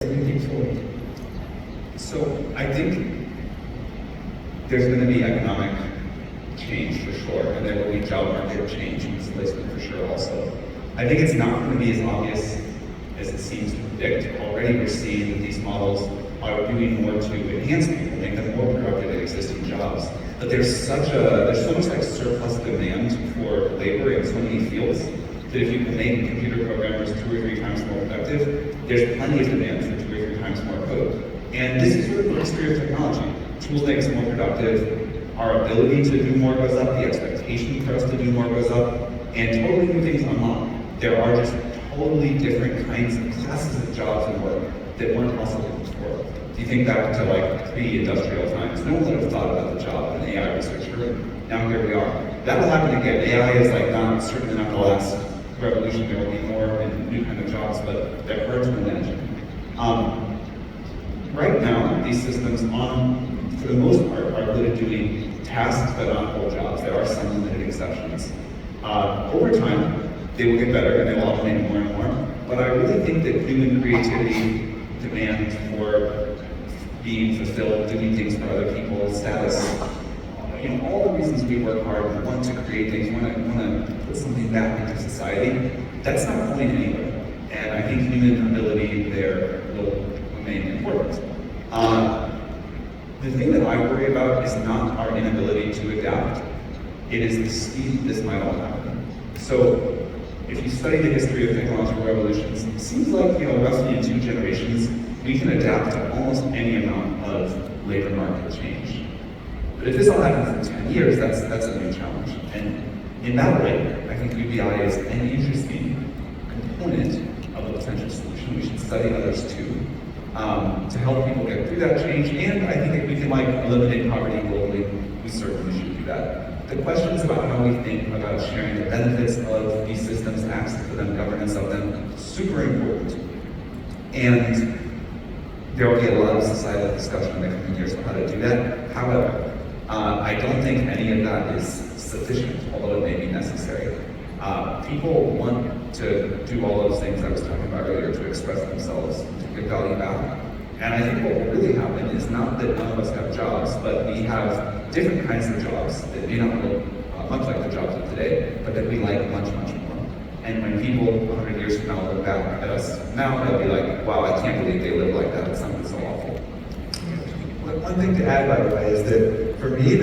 moving forward? So I think there's going to be economic change for sure, and there will be job market change and displacement for sure also. I think it's not going to be as obvious as it seems to predict. Already we're seeing that these models are doing more to enhance people, make them more productive at existing jobs. But there's so much like surplus demand for labor in so many fields that if you can make computer programmers 2 or 3 times more productive, there's plenty of demand for 2 or 3 times more code. And this is sort of the history of technology. Tools make us more productive, our ability to do more goes up, the expectation for us to do more goes up, and totally new things unlock. There are just totally different kinds of classes of jobs and work that weren't possible before. If you think back to like pre-industrial times, no one would have thought about the job of an AI researcher. Now here we are. That'll happen again. AI is like certainly not the last revolution. There will be more and new kind of jobs, but they're hard to imagine. Right now, these systems, for the most part, are good at doing tasks but not whole jobs. There are some limited exceptions. Over time, they will get better and they will automate more and more. But I really think that human creativity, demand for being fulfilled, doing things for other people, status, all the reasons we work hard and want to create things, want to put something back into society, that's not going anywhere. And I think human ability there will remain important. The thing that I worry about is not our inability to adapt. It is the speed this might all happen. So if you study the history of technological revolutions, it seems like, roughly in 2 generations, we can adapt to almost any amount of labor market change. But if this all happens in 10 years, that's a new challenge. And in that way, I think UBI is an interesting component of a potential solution. We should study others too, to help people get through that change. And I think if we can eliminate poverty globally, we certainly should do that. The questions about how we think about sharing the benefits of these systems, access to them, governance of them, super important. And there will be a lot of societal discussion in the coming years on how to do that. However, I don't think any of that is sufficient, although it may be necessary. People want to do all those things I was talking about earlier to express themselves, to give value back. And I think what will really happen is not that none of us have jobs, but we have different kinds of jobs that may not look much like the jobs of today, but that we like much, much more. And when people 100 years from now look back at us now, they'll be like, wow, I can't believe they live like that. It's something so awful. One thing to add, by the way, is that for me,